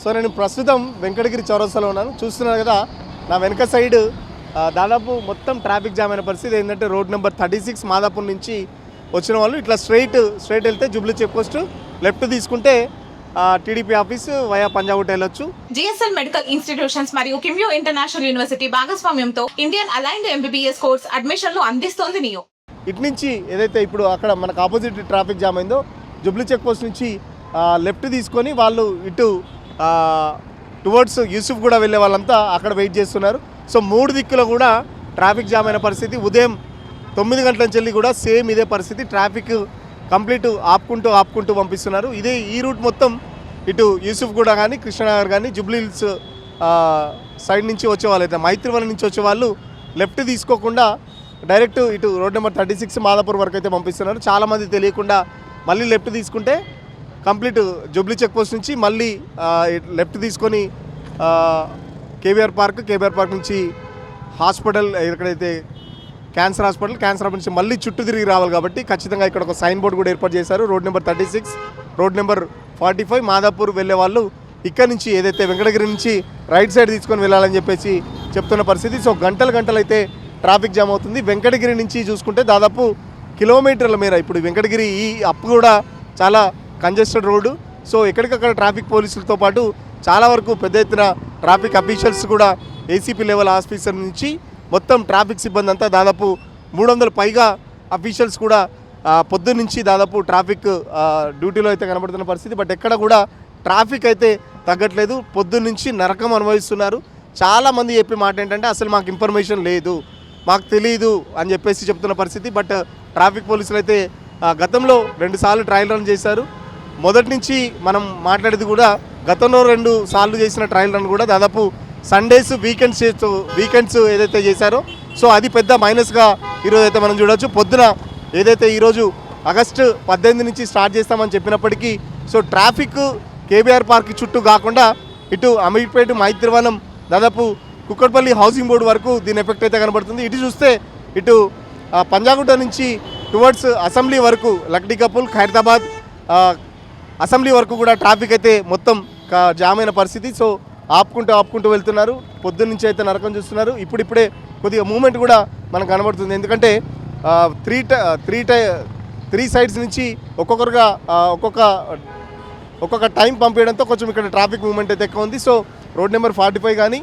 So నేను ప్రస్తుతం వెంకటగిరి చౌరస్తాలో ఉన్నాను. చూస్తున్నారు కదా నా వెనక సైడ్ దాదాపు మొత్తం ట్రాఫిక్ జామ్ అయిన పరిస్థితి. ఏంటంటే రోడ్ నెంబర్ 36 మాదాపూర్ నుంచి వచ్చిన వాళ్ళు ఇట్లా స్ట్రైట్ వెళ్తే జూబ్లీ చెక్ పోస్ట్, లెఫ్ట్ తీసుకుంటే టీడీపీ ఆఫీస్ వయా పంజాగుట్ట వెళ్ళొచ్చు. జిఎస్ఎల్ మెడికల్ ఇన్స్టిట్యూషన్స్ మరియు కిమ్యూ ఇంటర్నేషనల్ యూనివర్సిటీ భాగస్వామ్యంతో ఇండియన్ అలైన్డ్ ఎంబీబీఎస్ కోర్స్ అడ్మిషన్లు అందిస్తోంది నియో. ఇటు నుంచి ఏదైతే ఇప్పుడు అక్కడ మనకు ఆపోజిట్ ట్రాఫిక్ జామ్ అయిందో జూబ్లీ చెక్ పోస్ట్ నుంచి లెఫ్ట్ తీసుకొని వాళ్ళు ఇటు టువర్డ్స్ యూసుఫ్ కూడా వెళ్ళే వాళ్ళంతా అక్కడ వెయిట్ చేస్తున్నారు. సో 3 దిక్కులో కూడా ట్రాఫిక్ జామ్ అయిన పరిస్థితి. ఉదయం 9 గంటల నుంచి కూడా సేమ్ ఇదే పరిస్థితి. ట్రాఫిక్ కంప్లీట్ ఆపుకుంటూ పంపిస్తున్నారు. ఈ రూట్ మొత్తం ఇటు యూసుఫ్ కూడా కానీ కృష్ణనగర్ కానీ జూబ్లీ హిల్స్ సైడ్ నుంచి వచ్చే వాళ్ళు అయితే మైత్రివనం నుంచి వచ్చే వాళ్ళు లెఫ్ట్ తీసుకోకుండా డైరెక్ట్ ఇటు రోడ్ నెంబర్ 36 మాదాపూర్ వరకు అయితే పంపిస్తున్నారు. చాలామంది తెలియకుండా మళ్ళీ లెఫ్ట్ తీసుకుంటే కంప్లీట్ జూబ్లీ చెక్ పోస్ట్ నుంచి మళ్ళీ లెఫ్ట్ తీసుకొని కేబీఆర్ పార్క్ నుంచి హాస్పిటల్ ఎక్కడైతే క్యాన్సర్ హాస్పిటల్ నుంచి మళ్ళీ చుట్టూ తిరిగి రావాలి. కాబట్టి ఖచ్చితంగా ఇక్కడ ఒక సైన్ బోర్డు కూడా ఏర్పాటు చేశారు. Road number 36, road number 45 Madhapur వెళ్ళే వాళ్ళు ఇక్కడ నుంచి ఏదైతే వెంకటగిరి నుంచి రైట్ సైడ్ తీసుకొని వెళ్ళాలని చెప్పేసి చెప్తున్న పరిస్థితి. సో గంటలు అయితే ట్రాఫిక్ జామ్ అవుతుంది. వెంకటగిరి నుంచి చూసుకుంటే దాదాపు కిలోమీటర్ల మేర ఇప్పుడు వెంకటగిరి ఈ అప్ కూడా చాలా కంజెస్టెడ్ రోడ్డు. సో ఎక్కడికక్కడ ట్రాఫిక్ పోలీసులతో పాటు చాలా వరకు పెద్ద ఎత్తున ట్రాఫిక్ అఫీషియల్స్ కూడా ఏసీపీ లెవెల్ ఆఫీసర్ నుంచి మొత్తం ట్రాఫిక్ సిబ్బంది అంతా దాదాపు 300 పైగా అఫీషియల్స్ కూడా పొద్దున్న నుంచి దాదాపు ట్రాఫిక్ డ్యూటీలో అయితే కనబడుతున్న పరిస్థితి. బట్ ఎక్కడ కూడా ట్రాఫిక్ అయితే తగ్గట్లేదు. పొద్దున్న నుంచి నరకం అనుభవిస్తున్నారు. చాలామంది చెప్పే మాట ఏంటంటే అసలు మాకు ఇన్ఫర్మేషన్ లేదు, మాకు తెలియదు అని చెప్పేసి చెప్తున్న పరిస్థితి. బట్ ట్రాఫిక్ పోలీసులు అయితే గతంలో 2 సార్లు ట్రయల్ రన్ చేశారు. మొదటి నుంచి మనం మాట్లాడేది కూడా గతంలో 2 సార్లు చేసిన ట్రయల్ రన్ కూడా దాదాపు సండేస్ వీకెండ్స్ ఏదైతే చేశారో సో అది పెద్ద మైనస్గా ఈరోజు అయితే మనం చూడవచ్చు. పొద్దున ఏదైతే ఈరోజు ఆగస్టు 18 నుంచి స్టార్ట్ చేస్తామని చెప్పినప్పటికీ సో ట్రాఫిక్ కేబీఆర్ పార్క్ చుట్టూ కాకుండా ఇటు అమీర్పేట మైత్రివనం దాదాపు కుక్కట్పల్లి హౌసింగ్ బోర్డు వరకు దీని ఎఫెక్ట్ అయితే కనబడుతుంది. ఇటు చూస్తే ఇటు పంజాగుట్ట నుంచి టువర్డ్స్ అసెంబ్లీ వరకు లక్డీ కపుల్ ఖైరతాబాద్ అసెంబ్లీ వరకు కూడా ట్రాఫిక్ అయితే మొత్తం జామ్ అయిన పరిస్థితి. సో ఆపుకుంటూ వెళ్తున్నారు. పొద్దున్న నుంచి అయితే నరకం చూస్తున్నారు. ఇప్పుడిప్పుడే కొద్దిగా మూమెంట్ కూడా మనకు కనబడుతుంది. ఎందుకంటే 3 సైడ్స్ నుంచి ఒక్కొక్కరుగా ఒక్కొక్క టైం పంపించడంతో కొంచెం ఇక్కడ ట్రాఫిక్ మూమెంట్ అయితే ఎక్కువ ఉంది. సో రోడ్ నెంబర్ 45 కానీ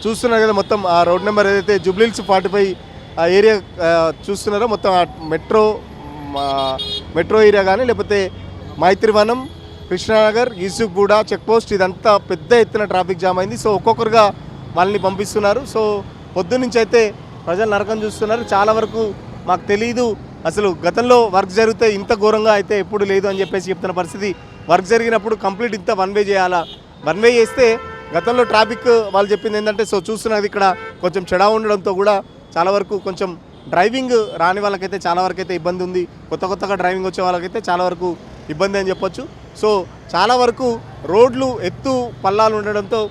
చూస్తున్నారు కదా మొత్తం ఆ రోడ్ నెంబర్ ఏదైతే జూబ్లీ హిల్స్ 45 ఏరియా చూస్తున్నారో మొత్తం మెట్రో ఏరియా కానీ లేకపోతే మైత్రివనం, కృష్ణానగర్, యూసుఫ్గూడ చెక్ పోస్ట్ ఇదంతా పెద్ద ఎత్తున ట్రాఫిక్ జామ్ అయింది. సో ఒక్కొక్కరుగా వాళ్ళని పంపిస్తున్నారు. సో పొద్దున్నుంచి అయితే ప్రజలు నరకం చూస్తున్నారు. చాలా వరకు మాకు తెలియదు, అసలు గతంలో వర్క్ జరిగితే ఇంత ఘోరంగా అయితే ఎప్పుడు లేదు అని చెప్పేసి చెప్తున్న పరిస్థితి. వర్క్ జరిగినప్పుడు కంప్లీట్ ఇంత 1 వే చేయాలా, 1 వే చేస్తే గతంలో ట్రాఫిక్ వాళ్ళు చెప్పింది ఏంటంటే సో చూస్తున్నది ఇక్కడ కొంచెం చెడా ఉండడంతో కూడా చాలా వరకు కొంచెం డ్రైవింగ్ రాని వాళ్ళకైతే చాలా వరకు అయితే ఇబ్బంది ఉంది. కొత్తగా డ్రైవింగ్ వచ్చే వాళ్ళకైతే చాలా వరకు ఇబ్బంది అని చెప్పొచ్చు. సో చాలా వరకు రోడ్లు ఎత్తు పల్లాలు ఉండడంతో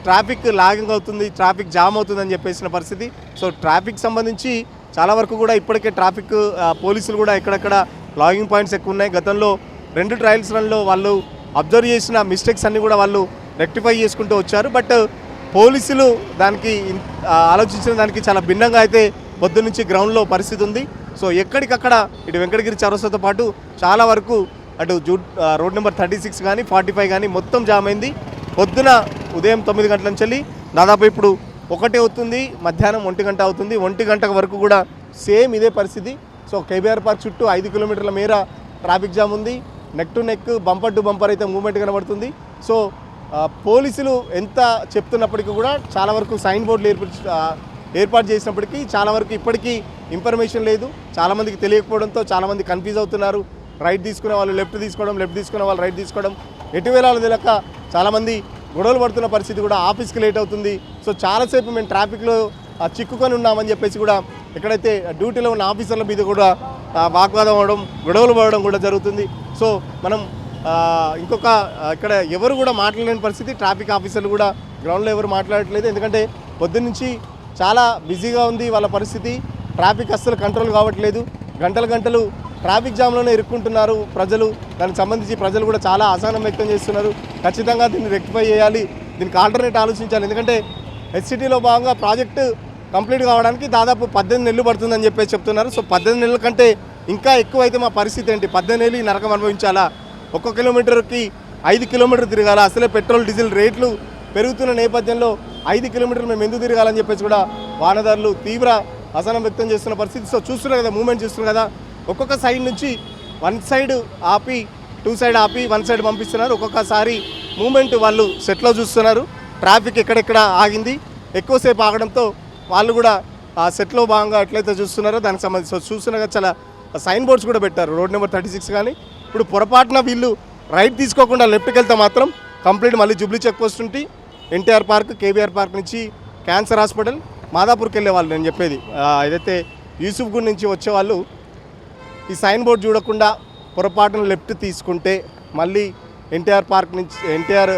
ట్రాఫిక్ లాగింగ్ అవుతుంది, ట్రాఫిక్ జామ్ అవుతుందని చెప్పేసిన పరిస్థితి. సో ట్రాఫిక్ సంబంధించి చాలా వరకు కూడా ఇప్పటికే ట్రాఫిక్ పోలీసులు కూడా ఎక్కడెక్కడ లాగింగ్ పాయింట్స్ ఎక్కువ ఉన్నాయి. గతంలో 2 ట్రయల్స్ రన్లో వాళ్ళు అబ్జర్వ్ చేసిన మిస్టేక్స్ అన్నీ కూడా వాళ్ళు రెక్టిఫై చేసుకుంటూ వచ్చారు. బట్ పోలీసులు దానికి ఆలోచించిన దానికి చాలా భిన్నంగా అయితే పొద్దున్న నుంచి గ్రౌండ్లో పరిస్థితి ఉంది. సో ఎక్కడికక్కడ ఇటు వెంకటగిరి చౌరస్తాతో పాటు చాలా వరకు అటు రోడ్ నెంబర్ 36 కానీ 45 కానీ మొత్తం జామ్ అయింది. పొద్దున ఉదయం 9 గంటల నుంచి దాదాపు ఇప్పుడు 1 అవుతుంది, మధ్యాహ్నం 1 గంట అవుతుంది. 1 గంట వరకు కూడా సేమ్ ఇదే పరిస్థితి. సో కేబీఆర్ పార్క్ చుట్టూ 5 కిలోమీటర్ల మేర ట్రాఫిక్ జామ్ ఉంది. Neck to neck, bumper to bumper అయితే మూవ్మెంట్ కనబడుతుంది. సో పోలీసులు ఎంత చెప్తున్నప్పటికీ కూడా చాలా వరకు సైన్ బోర్డులు ఏర్పాటు చేసినప్పటికీ చాలా వరకు ఇప్పటికీ ఇన్ఫర్మేషన్ లేదు. చాలామందికి తెలియకపోవడంతో చాలామంది కన్ఫ్యూజ్ అవుతున్నారు. రైట్ తీసుకునే వాళ్ళు లెఫ్ట్ తీసుకోవడం, లెఫ్ట్ తీసుకునే వాళ్ళు రైట్ తీసుకోవడం, ఎటు వేళాలో తెలియక చాలామంది గొడవలు పడుతున్న పరిస్థితి కూడా. ఆఫీస్కి లేట్ అవుతుంది. సో చాలాసేపు మేము ట్రాఫిక్లో చిక్కుకొని ఉన్నామని చెప్పేసి కూడా ఎక్కడైతే డ్యూటీలో ఉన్న ఆఫీసర్ల మీద కూడా వాగ్వాదం అవ్వడం, గొడవలు పడడం కూడా జరుగుతుంది. సో మనం ఇంకొక ఇక్కడ ఎవరు కూడా మాట్లాడలేని పరిస్థితి. ట్రాఫిక్ ఆఫీసర్లు కూడా గ్రౌండ్లో ఎవరు మాట్లాడట్లేదు. ఎందుకంటే పొద్దున్నుంచి చాలా బిజీగా ఉంది వాళ్ళ పరిస్థితి. ట్రాఫిక్ అస్సలు కంట్రోల్ కావట్లేదు. గంటలు ట్రాఫిక్ జామ్లోనే ఇరుక్కుంటున్నారు ప్రజలు. దానికి సంబంధించి ప్రజలు కూడా చాలా అసహనం వ్యక్తం చేస్తున్నారు. ఖచ్చితంగా దీన్ని రెక్టిఫై చేయాలి, దీనికి ఆల్టర్నేట్ ఆలోచించాలి. ఎందుకంటే హెచ్సిటీలో భాగంగా ప్రాజెక్టు కంప్లీట్ కావడానికి దాదాపు 18 నెలలు పడుతుందని చెప్పేసి చెప్తున్నారు. సో 18 నెలల కంటే ఇంకా ఎక్కువ అయితే మా పరిస్థితి ఏంటి? 18 నెలలు ఈ నరకం అనుభవించాలా? 1 కిలోమీటర్కి 5 కిలోమీటర్లు తిరగాల? అసలే పెట్రోల్ డీజిల్ రేట్లు పెరుగుతున్న నేపథ్యంలో 5 కిలోమీటర్లు మేము ఎందుకు తిరగాలని చెప్పేసి కూడా వాహనదారులు తీవ్ర అసహనం వ్యక్తం చేస్తున్న పరిస్థితి. సో చూస్తున్నారు కదా, మూమెంట్ చూస్తున్నారు కదా, ఒక్కొక్క సైడ్ నుంచి 1 సైడ్ ఆపి 2 సైడ్ ఆపి 1 సైడ్ పంపిస్తున్నారు. ఒక్కొక్కసారి మూమెంట్ వాళ్ళు సెట్లో చూస్తున్నారు. ట్రాఫిక్ ఎక్కడెక్కడ ఆగింది, ఎక్కువసేపు ఆగడంతో వాళ్ళు కూడా ఆ సెట్లో భాగంగా ఎట్లయితే చూస్తున్నారో దానికి సంబంధించి చూస్తున్నా చాలా సైన్ బోర్డ్స్ కూడా పెట్టారు. రోడ్ నెంబర్ 36 కానీ ఇప్పుడు పొరపాటున వీళ్ళు రైట్ తీసుకోకుండా లెఫ్ట్కి వెళ్తే మాత్రం కంప్లీట్ మళ్ళీ జూబ్లీ చెక్ పోస్ట్ ఉంటే ఎన్టీఆర్ పార్క్, కేబీఆర్ పార్క్ నుంచి క్యాన్సర్ హాస్పిటల్, మాదాపూర్కి వెళ్ళే వాళ్ళు నేను చెప్పేది ఏదైతే యూసుఫ్గూడ్ నుంచి వచ్చేవాళ్ళు ఈ సైన్ బోర్డ్ చూడకుండా పొరపాటున లెఫ్ట్ తీసుకుంటే మళ్ళీ ఎన్టీఆర్ పార్క్ నుంచి ఎన్టీఆర్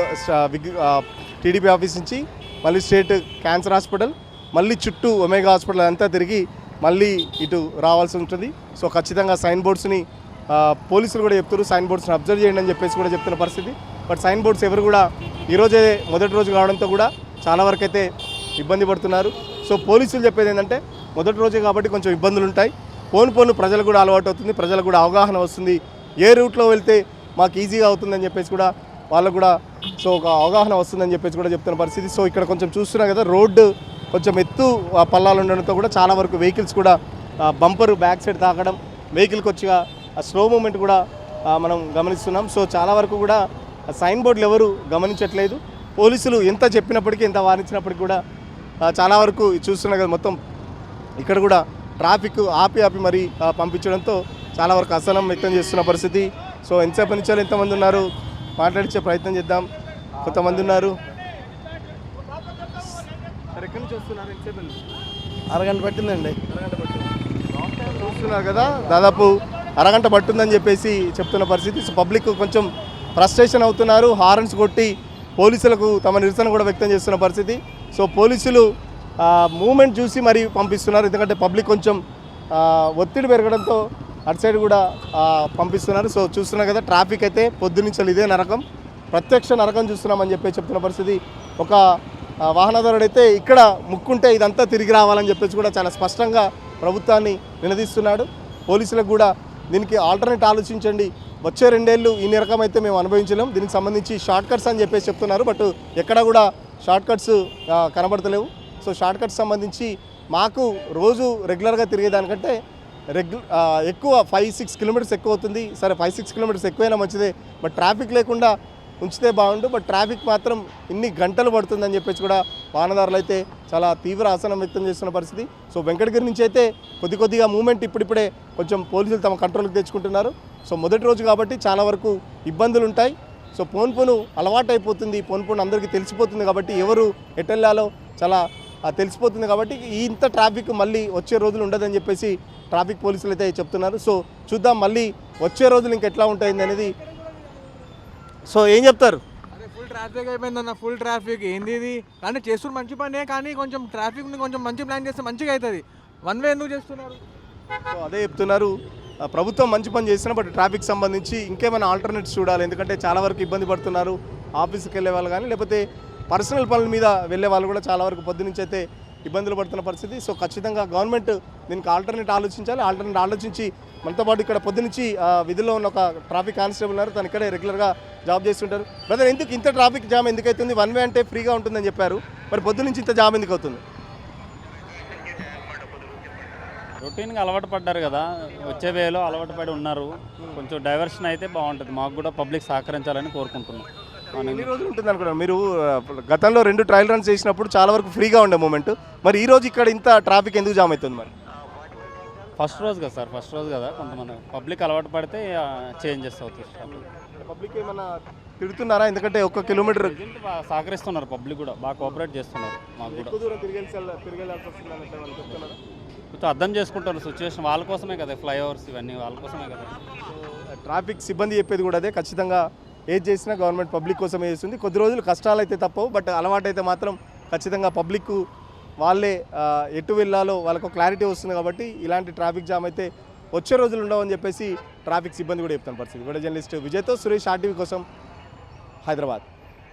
టీడీపీ ఆఫీస్ నుంచి మళ్ళీ స్ట్రేట్ క్యాన్సర్ హాస్పిటల్, మళ్ళీ చుట్టూ ఒమేగా హాస్పిటల్ అంతా తిరిగి మళ్ళీ ఇటు రావాల్సి ఉంటుంది. సో ఖచ్చితంగా సైన్ బోర్డ్స్ని పోలీసులు కూడా చెప్తారు, సైన్ బోర్డ్స్ని అబ్జర్వ్ చేయండి అని చెప్పేసి కూడా చెప్తున్న పరిస్థితి. బట్ సైన్ బోర్డ్స్ ఎవరు కూడా ఈరోజే మొదటి రోజు కావడంతో కూడా చాలా వరకు అయితే ఇబ్బంది పడుతున్నారు. సో పోలీసులు చెప్పేది ఏంటంటే మొదటి రోజే కాబట్టి కొంచెం ఇబ్బందులు ఉంటాయి, పోను ప్రజలకు కూడా అలవాటు అవుతుంది, ప్రజలకు కూడా అవగాహన వస్తుంది, ఏ రూట్లో వెళ్తే మాకు ఈజీగా అవుతుందని చెప్పేసి కూడా వాళ్ళకు కూడా సో ఒక అవగాహన వస్తుందని చెప్పేసి కూడా చెప్తున్న పరిస్థితి. సో ఇక్కడ కొంచెం చూస్తున్నాం కదా, రోడ్డు కొంచెం ఎత్తు పల్లాలు ఉండడంతో కూడా చాలా వరకు వెహికల్స్ కూడా బంపర్ బ్యాక్ సైడ్ తాకడం, వెహికల్కి వచ్చి స్లో మూమెంట్ కూడా మనం గమనిస్తున్నాం. సో చాలా వరకు కూడా సైన్ బోర్డులు ఎవరు గమనించట్లేదు. పోలీసులు ఎంత చెప్పినప్పటికీ, ఎంత వారించినప్పటికీ కూడా చాలా వరకు చూస్తున్నాం కదా, మొత్తం ఇక్కడ కూడా ట్రాఫిక్ ఆపి మరి పంపించడంతో చాలా వరకు అసహనం వ్యక్తం చేస్తున్న పరిస్థితి. సో ఎంతసేపు నుంచి ఎంతమంది ఉన్నారు మాట్లాడించే ప్రయత్నం చేద్దాం. కొంతమంది ఉన్నారు. ఎక్కడి నుంచి వస్తున్నారు? ఎంతసేపు? అరగంట పట్టిందండి. అరగంట పట్టింది చూస్తున్నారు కదా, దాదాపు అరగంట పట్టుందని చెప్పేసి చెప్తున్న పరిస్థితి. సో పబ్లిక్ కొంచెం ఫ్రస్ట్రేషన్ అవుతున్నారు, హార్న్స్ కొట్టి పోలీసులకు తమ నిరసన కూడా వ్యక్తం చేస్తున్న పరిస్థితి. సో పోలీసులు మూమెంట్ చూసి మరీ పంపిస్తున్నారు, ఎందుకంటే పబ్లిక్ కొంచెం ఒత్తిడి పెరగడంతో అటు సైడ్ కూడా పంపిస్తున్నారు. సో చూస్తున్నారు కదా, ట్రాఫిక్ అయితే పొద్దునుంచి ఇదే నరకం, ప్రత్యక్ష నరకం చూస్తున్నామని చెప్పి చెప్తున్న పరిస్థితి. ఒక వాహనదారుడు అయితే ఇక్కడ ముక్కుంటే ఇదంతా తిరిగి రావాలని చెప్పేసి కూడా చాలా స్పష్టంగా ప్రభుత్వాన్ని నిలదీస్తున్నాడు. పోలీసులకు కూడా దీనికి ఆల్టర్నేట్ ఆలోచించండి, వచ్చే 2 ఏళ్ళు ఈ నరకం అయితే మేము అనుభవించలేం, దీనికి సంబంధించి షార్ట్ కట్స్ అని చెప్పేసి చెప్తున్నారు. బట్ ఎక్కడ కూడా షార్ట్ కట్స్ కనబడతలేవు. సో షార్ట్ కట్స్ సంబంధించి మాకు రోజు రెగ్యులర్గా తిరిగేదానికంటే ఎక్కువ 5-6 కిలోమీటర్స్ ఎక్కువ అవుతుంది. సరే 5-6 కిలోమీటర్స్ ఎక్కువైనా మంచిదే, బట్ ట్రాఫిక్ లేకుండా ఉంచితే బాగుండు. బట్ ట్రాఫిక్ మాత్రం ఇన్ని గంటలు పడుతుందని చెప్పేసి కూడా వాహనదారులు అయితే చాలా తీవ్ర అసహనం వ్యక్తం చేస్తున్న పరిస్థితి. సో వెంకటగిరి నుంచి అయితే కొద్దిగా మూమెంట్ ఇప్పుడిప్పుడే కొంచెం పోలీసులు తమ కంట్రోల్కి తెచ్చుకుంటున్నారు. సో మొదటి రోజు కాబట్టి చాలా వరకు ఇబ్బందులు ఉంటాయి. సో పోను అలవాటు అయిపోతుంది, పోను అందరికీ తెలిసిపోతుంది కాబట్టి ఎవరు ఎటెళ్ళాలో చాలా తెలిసిపోతుంది కాబట్టి ఇంత ట్రాఫిక్ మళ్ళీ వచ్చే రోజులు ఉండదని చెప్పేసి ట్రాఫిక్ పోలీసులు అయితే చెప్తున్నారు. సో చూద్దాం మళ్ళీ వచ్చే రోజులు ఇంకెట్లా ఉంటుంది అనేది. సో ఏం చెప్తారు? అదే ఫుల్ ట్రాఫిక్ అయిపోయిందన్న, ఫుల్ ట్రాఫిక్ ఏంది ఇది? కానీ చేస్తున్న మంచి పనే, కానీ కొంచెం ట్రాఫిక్ని కొంచెం మంచి ప్లాన్ చేస్తే మంచిగా అవుతుంది. వన్ వే ఎందుకు చేస్తున్నారు? సో అదే చెప్తున్నారు, ప్రభుత్వం మంచి పని చేసినా బట్ ట్రాఫిక్ సంబంధించి ఇంకేమైనా ఆల్టర్నేట్స్ చూడాలి. ఎందుకంటే చాలా వరకు ఇబ్బంది పడుతున్నారు ఆఫీస్కి వెళ్ళే వాళ్ళు కానీ, లేకపోతే పర్సనల్ పనుల మీద వెళ్ళే వాళ్ళు కూడా చాలా వరకు పొద్దునుంచి అయితే ఇబ్బందులు పడుతున్న పరిస్థితి. సో ఖచ్చితంగా గవర్నమెంట్ దీనికి ఆల్టర్నేట్ ఆలోచించాలి. ఆల్టర్నేట్ ఆలోచించి మనతో పాటు ఇక్కడ పొద్దునుంచి విధుల్లో ఉన్న ఒక ట్రాఫిక్ కానిస్టేబుల్ ఉన్నారు, తను ఇక్కడే రెగ్యులర్గా జాబ్ చేస్తుంటారు. బ్రదర్, ఎందుకు ఇంత ట్రాఫిక్ జామ్ ఎందుకు అవుతుంది? వన్ వే అంటే ఫ్రీగా ఉంటుందని చెప్పారు, మరి పొద్దునుంచి ఇంత జామ్ ఎందుకు అవుతుంది? రొటీన్గా అలవాటు పడ్డారు కదా, వచ్చే వేలో అలవాటు పడి ఉన్నారు. కొంచెం డైవర్షన్ అయితే బాగుంటుంది, మాకు కూడా పబ్లిక్ సహకరించాలని కోరుకుంటున్నాం. ఎన్ని రోజులు ఉంటుంది అనుకున్నారు మీరు? గతంలో 2 ట్రయల్ రన్స్ చేసినప్పుడు చాలా వరకు ఫ్రీగా ఉండే మూమెంట్, మరి ఈ రోజు ఇక్కడ ఇంత ట్రాఫిక్ ఎందుకు జామ్ అవుతుంది? మరి ఫస్ట్ రోజు కదా సార్, ఫస్ట్ రోజు కదా, కొంతమంది పబ్లిక్ అలవాటు పడితే చేంజెస్ అవుతుంది. పబ్లిక్ ఏమన్నా తిడుతున్నారా? ఎందుకంటే 1 కిలోమీటర్ సహకరిస్తున్నారు, పబ్లిక్ కూడా బాగా కోఆపరేట్ చేస్తున్నారు. మాకు కూడా ఎక్కువ దూరం తిరిగేయాల్సి వస్తుందని చెప్తున్నారా? కొంచెం అర్థం చేసుకుంటారు సిచ్యువేషన్, వాళ్ళ కోసమే కదా ఫ్లైఓవర్స్ ఇవన్నీ, వాళ్ళ కోసమే కదా. ట్రాఫిక్ సిబ్బంది చెప్పేది కూడా అదే, ఖచ్చితంగా ఏది చేసినా గవర్నమెంట్ పబ్లిక్ కోసమే చేస్తుంది. కొద్ది రోజులు కష్టాలు అయితే తప్పవు, బట్ అలవాటు అయితే మాత్రం ఖచ్చితంగా పబ్లిక్ వాళ్ళే ఎటు వెళ్ళాలో వాళ్ళకు క్లారిటీ వస్తుంది కాబట్టి ఇలాంటి ట్రాఫిక్ జామ్ అయితే వచ్చే రోజులు ఉండవని చెప్పేసి ట్రాఫిక్ సిబ్బంది కూడా చెప్తున్న పరిస్థితి. వీడియో జర్నలిస్ట్ విజయ్తో సురేష్ RTV కోసం హైదరాబాద్.